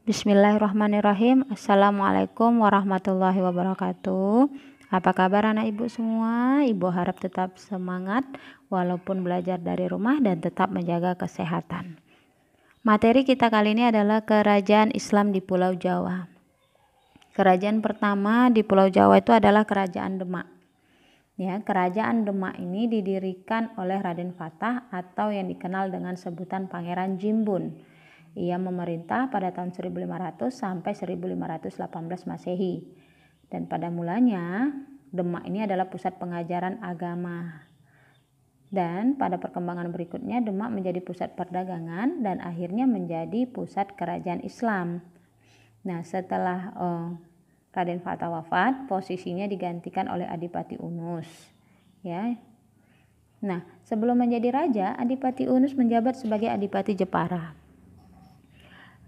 Bismillahirrahmanirrahim. Assalamualaikum warahmatullahi wabarakatuh. Apa kabar anak ibu semua? Ibu harap tetap semangat walaupun belajar dari rumah dan tetap menjaga kesehatan. Materi kita kali ini adalah kerajaan Islam di Pulau Jawa. Kerajaan pertama di Pulau Jawa itu adalah Kerajaan Demak. Ya, Kerajaan Demak ini didirikan oleh Raden Fatah atau yang dikenal dengan sebutan Pangeran Jimbun. Ia memerintah pada tahun 1500 sampai 1518 Masehi. Dan pada mulanya Demak ini adalah pusat pengajaran agama. Dan pada perkembangan berikutnya Demak menjadi pusat perdagangan dan akhirnya menjadi pusat kerajaan Islam. Nah, setelah Raden Fatah wafat, posisinya digantikan oleh Adipati Unus. Ya. Nah, sebelum menjadi raja, Adipati Unus menjabat sebagai Adipati Jepara.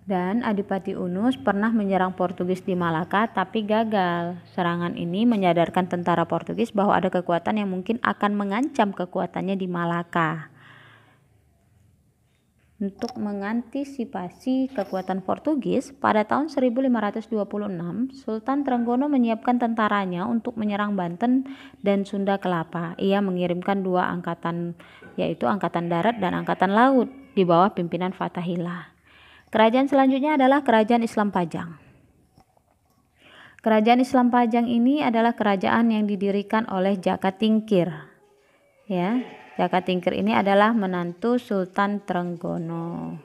Dan Adipati Unus pernah menyerang Portugis di Malaka tapi gagal. Serangan ini menyadarkan tentara Portugis bahwa ada kekuatan yang mungkin akan mengancam kekuatannya di Malaka. Untuk mengantisipasi kekuatan Portugis, pada tahun 1526 Sultan Trenggono menyiapkan tentaranya untuk menyerang Banten dan Sunda Kelapa. Ia mengirimkan 2 angkatan, yaitu angkatan darat dan angkatan laut di bawah pimpinan Fathahillah. Kerajaan selanjutnya adalah Kerajaan Islam Pajang. Kerajaan Islam Pajang ini adalah kerajaan yang didirikan oleh Jaka Tingkir. Ya, Jaka Tingkir ini adalah menantu Sultan Trenggono.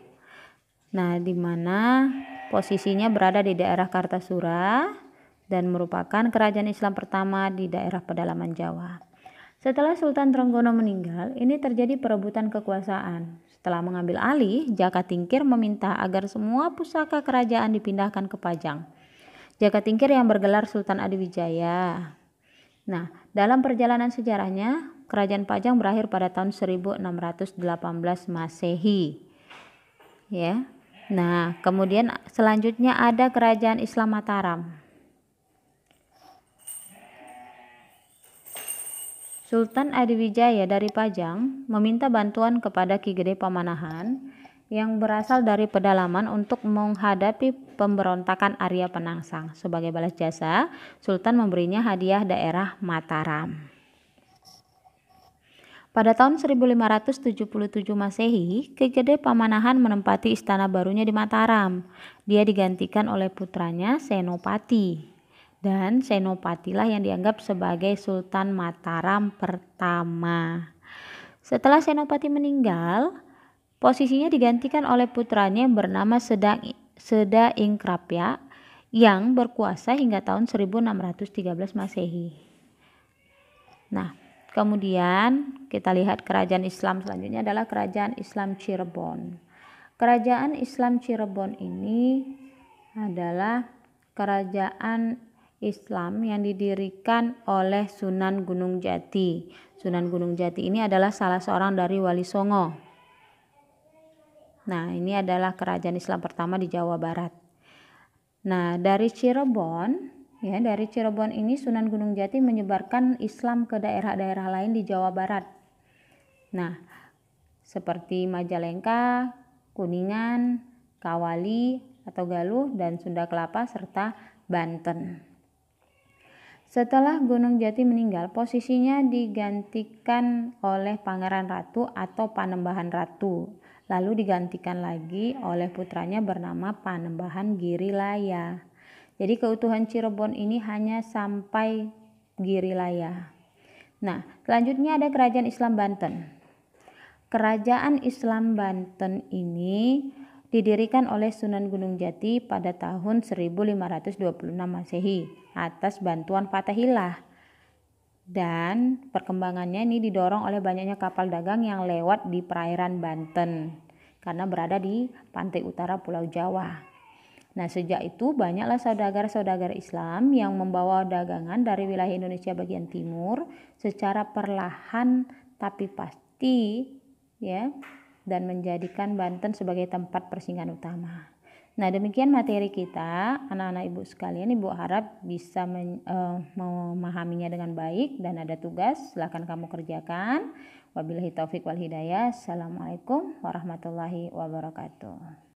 Nah, di mana posisinya berada di daerah Kartasura dan merupakan kerajaan Islam pertama di daerah pedalaman Jawa. Setelah Sultan Trenggono meninggal, ini terjadi perebutan kekuasaan. Setelah mengambil alih, Jaka Tingkir meminta agar semua pusaka kerajaan dipindahkan ke Pajang. Jaka Tingkir yang bergelar Sultan Adiwijaya. Nah, dalam perjalanan sejarahnya, kerajaan Pajang berakhir pada tahun 1618 Masehi. Ya. Nah, kemudian selanjutnya ada Kerajaan Islam Mataram. Sultan Adiwijaya dari Pajang meminta bantuan kepada Ki Gede Pamanahan yang berasal dari pedalaman untuk menghadapi pemberontakan Arya Penangsang. Sebagai balas jasa, Sultan memberinya hadiah daerah Mataram. Pada tahun 1577 Masehi, Ki Gede Pamanahan menempati istana barunya di Mataram. Dia digantikan oleh putranya Senopati. Dan Senopatilah yang dianggap sebagai Sultan Mataram pertama. Setelah Senopati meninggal, posisinya digantikan oleh putranya yang bernama Seda Ingkrapya yang berkuasa hingga tahun 1613 Masehi. Nah, kemudian kita lihat kerajaan Islam selanjutnya adalah Kerajaan Islam Cirebon. Kerajaan Islam Cirebon ini adalah kerajaan Islam yang didirikan oleh Sunan Gunung Jati. Sunan Gunung Jati ini adalah salah seorang dari Wali Songo. Nah, ini adalah kerajaan Islam pertama di Jawa Barat. Nah, dari Cirebon ini Sunan Gunung Jati menyebarkan Islam ke daerah-daerah lain di Jawa Barat. Nah, seperti Majalengka, Kuningan, Kawali atau Galuh, dan Sunda Kelapa serta Banten. Setelah Gunung Jati meninggal, posisinya digantikan oleh Pangeran Ratu atau Panembahan Ratu. Lalu digantikan lagi oleh putranya bernama Panembahan Girilaya. Jadi keutuhan Cirebon ini hanya sampai Girilaya. Nah, selanjutnya ada Kerajaan Islam Banten. Kerajaan Islam Banten ini didirikan oleh Sunan Gunung Jati pada tahun 1526 Masehi atas bantuan Fathahillah. Dan perkembangannya ini didorong oleh banyaknya kapal dagang yang lewat di perairan Banten karena berada di pantai utara Pulau Jawa. Nah, sejak itu banyaklah saudagar-saudagar Islam yang membawa dagangan dari wilayah Indonesia bagian timur secara perlahan tapi pasti, ya, dan menjadikan Banten sebagai tempat persinggahan utama. Nah, demikian materi kita, anak-anak ibu sekalian. Ibu harap bisa memahaminya dengan baik dan ada tugas, silakan kamu kerjakan. Wabillahi taufik wal hidayah. Assalamualaikum warahmatullahi wabarakatuh.